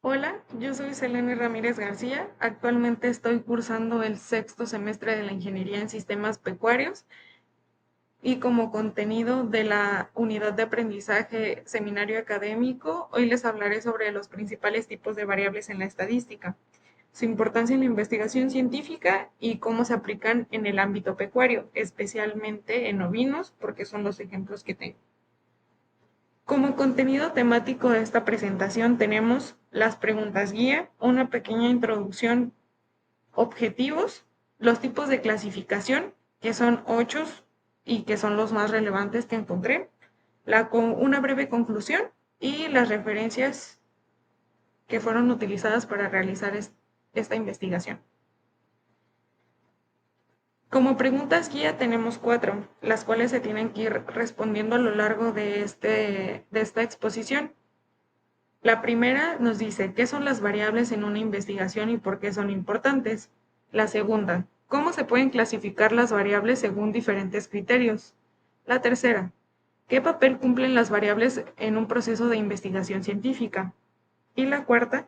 Hola, yo soy Selene Ramírez García. Actualmente estoy cursando el sexto semestre de la Ingeniería en Sistemas Pecuarios y como contenido de la unidad de aprendizaje seminario académico, hoy les hablaré sobre los principales tipos de variables en la estadística, su importancia en la investigación científica y cómo se aplican en el ámbito pecuario, especialmente en ovinos, porque son los ejemplos que tengo. Como contenido temático de esta presentación tenemos las preguntas guía, una pequeña introducción, objetivos, los tipos de clasificación, que son 8 y que son los más relevantes que encontré, una breve conclusión y las referencias que fueron utilizadas para realizar esta investigación. Como preguntas guía tenemos 4, las cuales se tienen que ir respondiendo a lo largo de esta exposición. La primera nos dice qué son las variables en una investigación y por qué son importantes. La segunda, cómo se pueden clasificar las variables según diferentes criterios. La tercera, qué papel cumplen las variables en un proceso de investigación científica. Y la cuarta,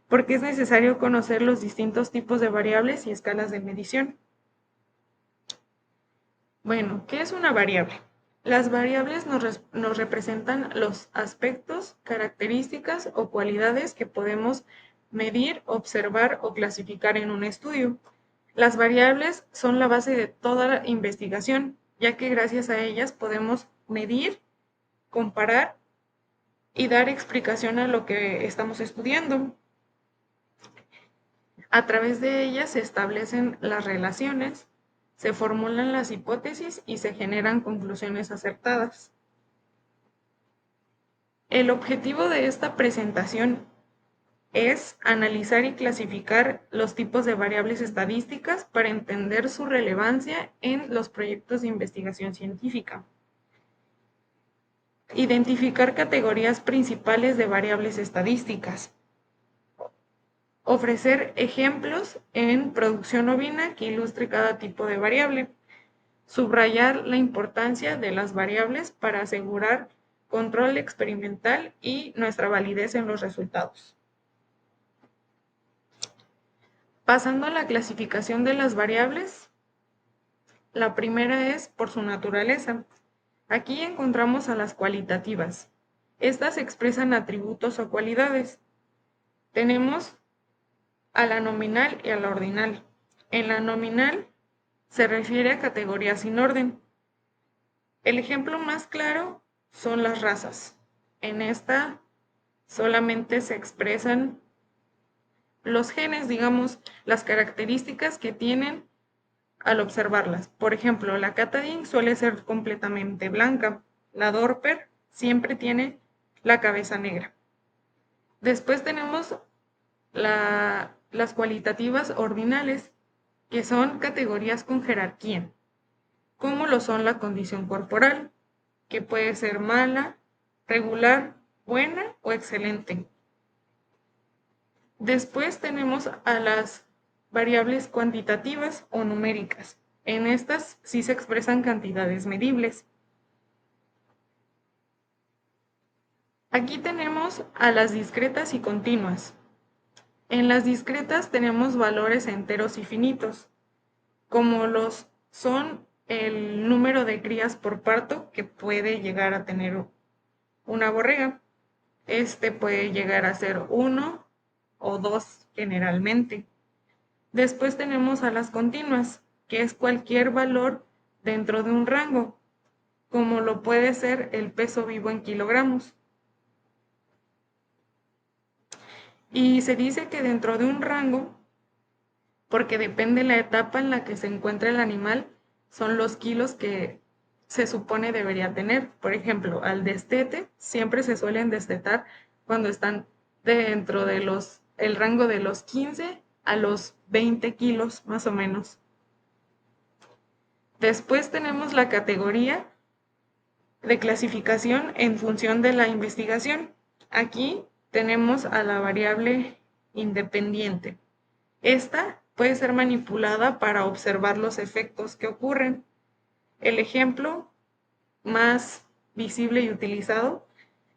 por qué es necesario conocer los distintos tipos de variables y escalas de medición. Bueno, ¿qué es una variable? Las variables nos representan los aspectos, características o cualidades que podemos medir, observar o clasificar en un estudio. Las variables son la base de toda la investigación, ya que gracias a ellas podemos medir, comparar y dar explicación a lo que estamos estudiando. A través de ellas se establecen las relaciones, se formulan las hipótesis y se generan conclusiones acertadas. El objetivo de esta presentación es analizar y clasificar los tipos de variables estadísticas para entender su relevancia en los proyectos de investigación científica. Identificar categorías principales de variables estadísticas. Ofrecer ejemplos en producción ovina que ilustre cada tipo de variable. Subrayar la importancia de las variables para asegurar control experimental y nuestra validez en los resultados. Pasando a la clasificación de las variables, la primera es por su naturaleza. Aquí encontramos a las cualitativas. Estas expresan atributos o cualidades. Tenemos a la nominal y a la ordinal. En la nominal se refiere a categorías sin orden. El ejemplo más claro son las razas. En esta solamente se expresan los genes, digamos, las características que tienen al observarlas. Por ejemplo, la Catadin suele ser completamente blanca. La Dorper siempre tiene la cabeza negra. Después tenemos las cualitativas ordinales, que son categorías con jerarquía, como lo son la condición corporal, que puede ser mala, regular, buena o excelente. Después tenemos a las variables cuantitativas o numéricas. En estas sí se expresan cantidades medibles. Aquí tenemos a las discretas y continuas. En las discretas tenemos valores enteros y finitos, como los son el número de crías por parto que puede llegar a tener una borrega. Este puede llegar a ser 1 o 2 generalmente. Después tenemos a las continuas, que es cualquier valor dentro de un rango, como lo puede ser el peso vivo en kilogramos. Y se dice que dentro de un rango, porque depende de la etapa en la que se encuentra el animal, son los kilos que se supone debería tener. Por ejemplo, al destete siempre se suelen destetar cuando están dentro de el rango de los 15 a los 20 kilos más o menos. Después tenemos la categoría de clasificación en función de la investigación. Aquí tenemos a la variable independiente. Esta puede ser manipulada para observar los efectos que ocurren. El ejemplo más visible y utilizado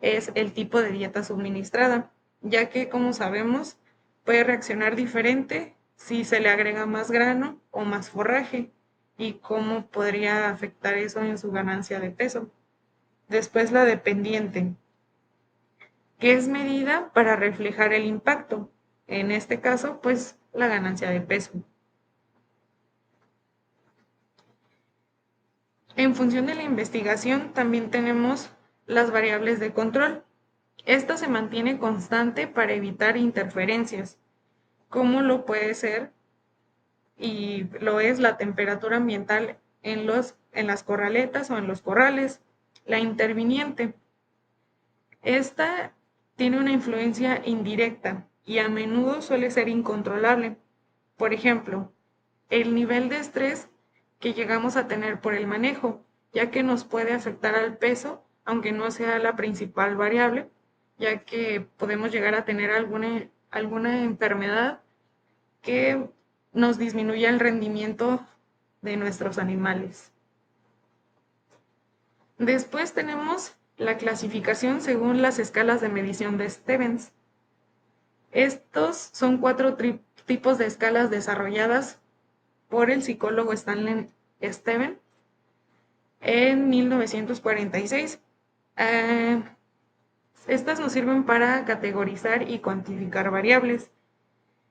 es el tipo de dieta suministrada. ya que, como sabemos, puede reaccionar diferente si se le agrega más grano o más forraje y cómo podría afectar eso en su ganancia de peso. Después la dependiente, que es medida para reflejar el impacto, en este caso, pues la ganancia de peso. En función de la investigación, también tenemos las variables de control. Esta se mantiene constante para evitar interferencias, como lo puede ser y lo es la temperatura ambiental en las corraletas o en los corrales. La interviniente. Esta tiene una influencia indirecta y a menudo suele ser incontrolable. Por ejemplo, el nivel de estrés que llegamos a tener por el manejo, ya que nos puede afectar al peso, aunque no sea la principal variable, ya que podemos llegar a tener alguna enfermedad que nos disminuya el rendimiento de nuestros animales. Después tenemos la clasificación según las escalas de medición de Stevens. Estos son 4 tipos de escalas desarrolladas por el psicólogo Stanley Steven en 1946. Estas nos sirven para categorizar y cuantificar variables.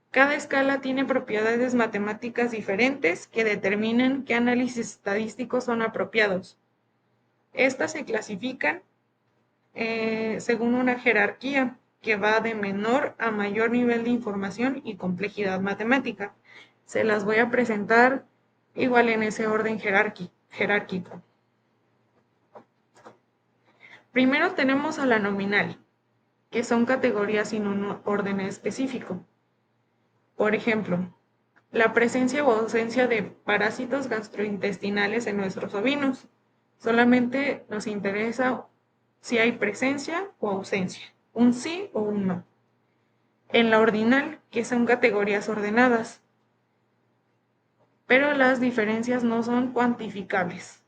Cada escala tiene propiedades matemáticas diferentes que determinan qué análisis estadísticos son apropiados. Estas se clasifican según una jerarquía que va de menor a mayor nivel de información y complejidad matemática. Se las voy a presentar igual en ese orden jerárquico. Primero tenemos a la nominal, que son categorías sin un orden específico. Por ejemplo, la presencia o ausencia de parásitos gastrointestinales en nuestros ovinos. Solamente nos interesa si hay presencia o ausencia, un sí o un no. En la ordinal, que son categorías ordenadas, pero las diferencias no son cuantificables.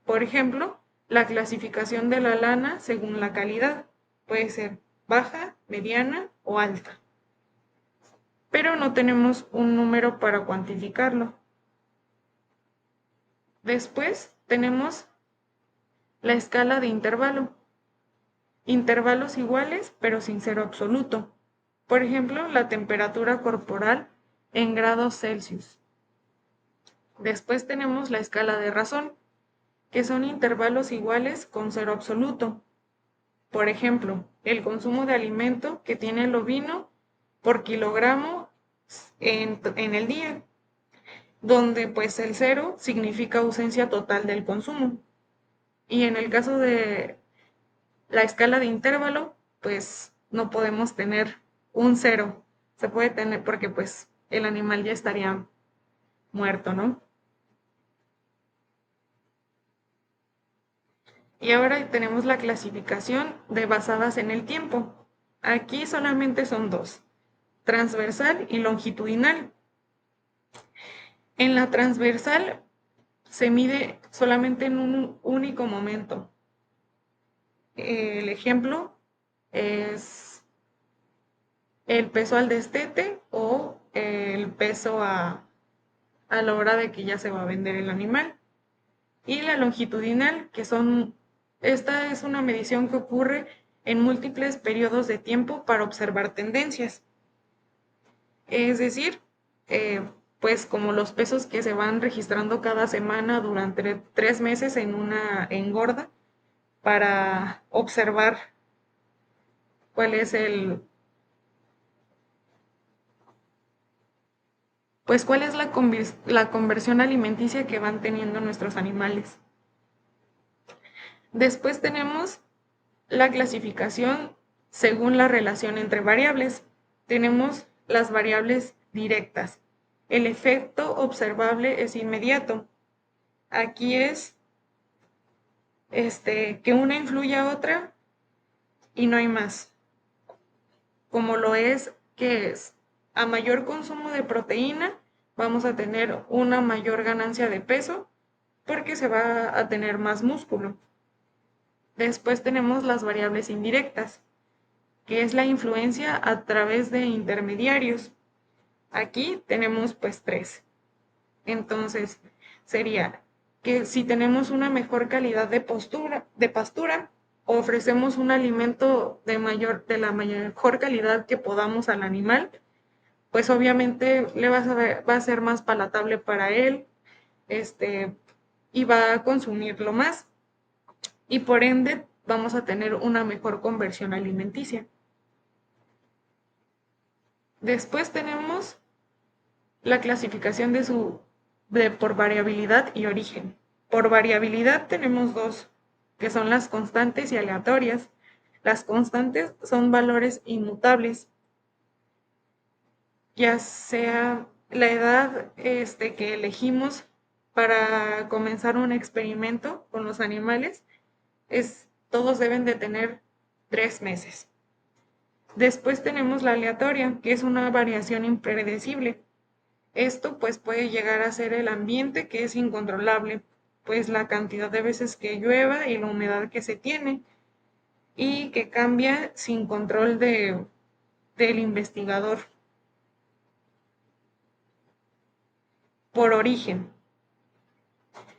Por ejemplo, la clasificación de la lana según la calidad puede ser baja, mediana o alta, pero no tenemos un número para cuantificarlo. Después tenemos la escala de intervalo. Intervalos iguales, pero sin cero absoluto. Por ejemplo, la temperatura corporal en grados Celsius. Después tenemos la escala de razón, que son intervalos iguales con cero absoluto. Por ejemplo, el consumo de alimento que tiene el ovino por kilogramo en el día, donde pues el cero significa ausencia total del consumo. Y en el caso de la escala de intervalo, pues no podemos tener un cero. Se puede tener porque pues el animal ya estaría muerto, ¿no? Y ahora tenemos la clasificación de basadas en el tiempo. Aquí solamente son dos, transversal y longitudinal. En la transversal se mide solamente en un único momento. El ejemplo es el peso al destete o el peso a la hora de que ya se va a vender el animal. Y la longitudinal, esta es una medición que ocurre en múltiples periodos de tiempo para observar tendencias. Es decir, pues como los pesos que se van registrando cada semana durante 3 meses en una engorda para observar cuál es cuál es la conversión alimenticia que van teniendo nuestros animales. Después tenemos la clasificación según la relación entre variables. Tenemos las variables directas. El efecto observable es inmediato. Aquí es que una influye a otra y no hay más. Como lo es que es a mayor consumo de proteína, vamos a tener una mayor ganancia de peso porque se va a tener más músculo. Después tenemos las variables indirectas, que es la influencia a través de intermediarios. Aquí tenemos pues tres. Entonces, sería que si tenemos una mejor calidad de pastura, ofrecemos un alimento de la mejor calidad que podamos al animal, pues obviamente va a ser más palatable para él, este, y va a consumirlo más, y por ende vamos a tener una mejor conversión alimenticia. Después tenemos la clasificación por variabilidad y origen. Por variabilidad tenemos dos, que son las constantes y aleatorias. Las constantes son valores inmutables, ya sea la edad que elegimos para comenzar un experimento con los animales, todos deben de tener 3 meses. Después tenemos la aleatoria, que es una variación impredecible. Esto pues puede llegar a ser el ambiente, que es incontrolable, pues la cantidad de veces que llueva y la humedad que se tiene, y que cambia sin control del investigador. Por origen,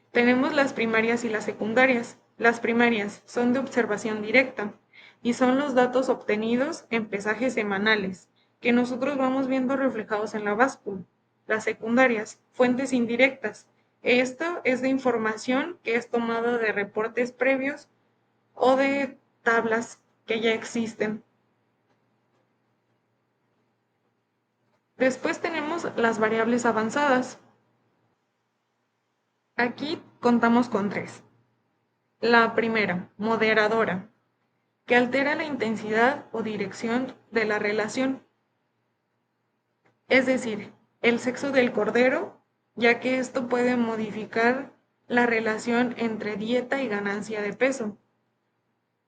tenemos las primarias y las secundarias. Las primarias son de observación directa y son los datos obtenidos en pesajes semanales, que nosotros vamos viendo reflejados en la báscula. Las secundarias, fuentes indirectas. Esto es de información que es tomada de reportes previos o de tablas que ya existen. Después tenemos las variables avanzadas. Aquí contamos con tres. La primera, moderadora, que altera la intensidad o dirección de la relación, es decir, el sexo del cordero, ya que esto puede modificar la relación entre dieta y ganancia de peso,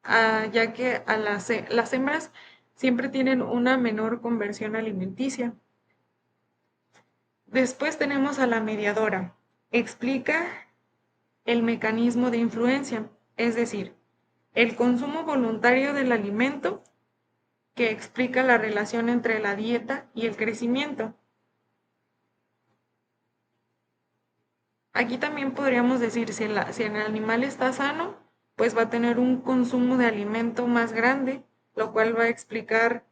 ya que las hembras siempre tienen una menor conversión alimenticia. Después tenemos a la mediadora. Explica el mecanismo de influencia, es decir, el consumo voluntario del alimento que explica la relación entre la dieta y el crecimiento. Aquí también podríamos decir, si el animal está sano, pues va a tener un consumo de alimento más grande, lo cual va a explicar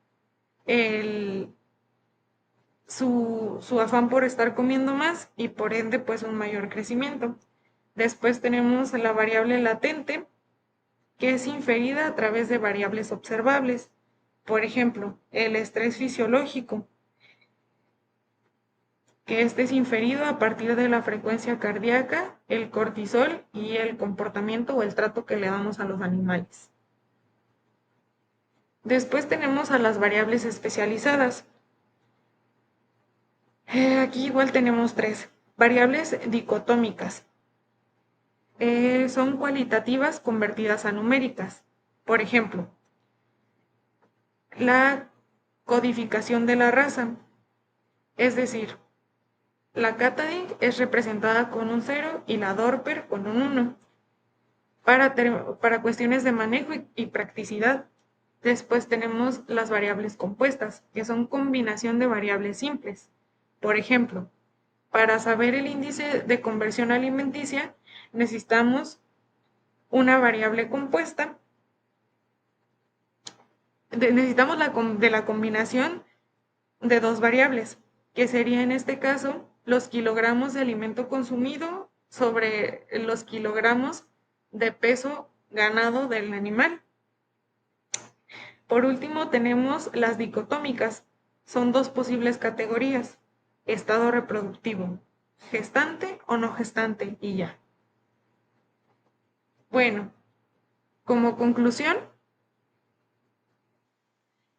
su afán por estar comiendo más y por ende pues un mayor crecimiento. Después tenemos la variable latente, que es inferida a través de variables observables. Por ejemplo, el estrés fisiológico, que este es inferido a partir de la frecuencia cardíaca, el cortisol y el comportamiento o el trato que le damos a los animales. Después tenemos a las variables especializadas. Aquí igual tenemos tres. Variables dicotómicas. Son cualitativas convertidas a numéricas. Por ejemplo, la codificación de la raza, es decir, la Catading es representada con un 0 y la Dorper con un 1 para cuestiones de manejo y practicidad. Después tenemos las variables compuestas, que son combinación de variables simples. Por ejemplo, para saber el índice de conversión alimenticia, necesitamos una variable compuesta. Necesitamos de la combinación de dos variables, que sería en este caso los kilogramos de alimento consumido sobre los kilogramos de peso ganado del animal. Por último, tenemos las dicotómicas. Son dos posibles categorías: estado reproductivo, gestante o no gestante, y ya. Bueno, como conclusión,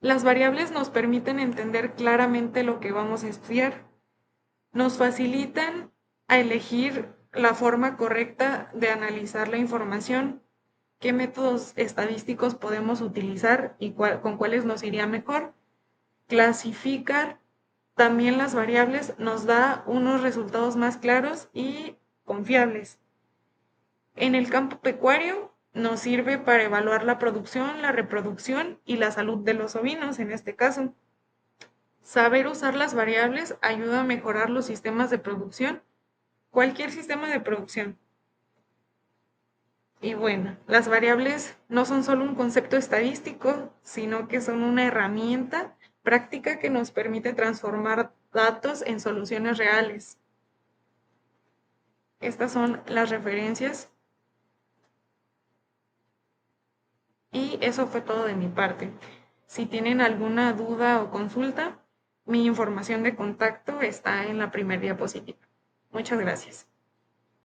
las variables nos permiten entender claramente lo que vamos a estudiar. Nos facilitan a elegir la forma correcta de analizar la información, qué métodos estadísticos podemos utilizar y con cuáles nos iría mejor. Clasificar también las variables nos da unos resultados más claros y confiables. En el campo pecuario Nos sirve para evaluar la producción, la reproducción y la salud de los ovinos en este caso. Saber usar las variables ayuda a mejorar los sistemas de producción, cualquier sistema de producción. Y bueno, las variables no son solo un concepto estadístico, sino que son una herramienta práctica que nos permite transformar datos en soluciones reales. Estas son las referencias y eso fue todo de mi parte. Si tienen alguna duda o consulta, mi información de contacto está en la primera diapositiva. Muchas gracias.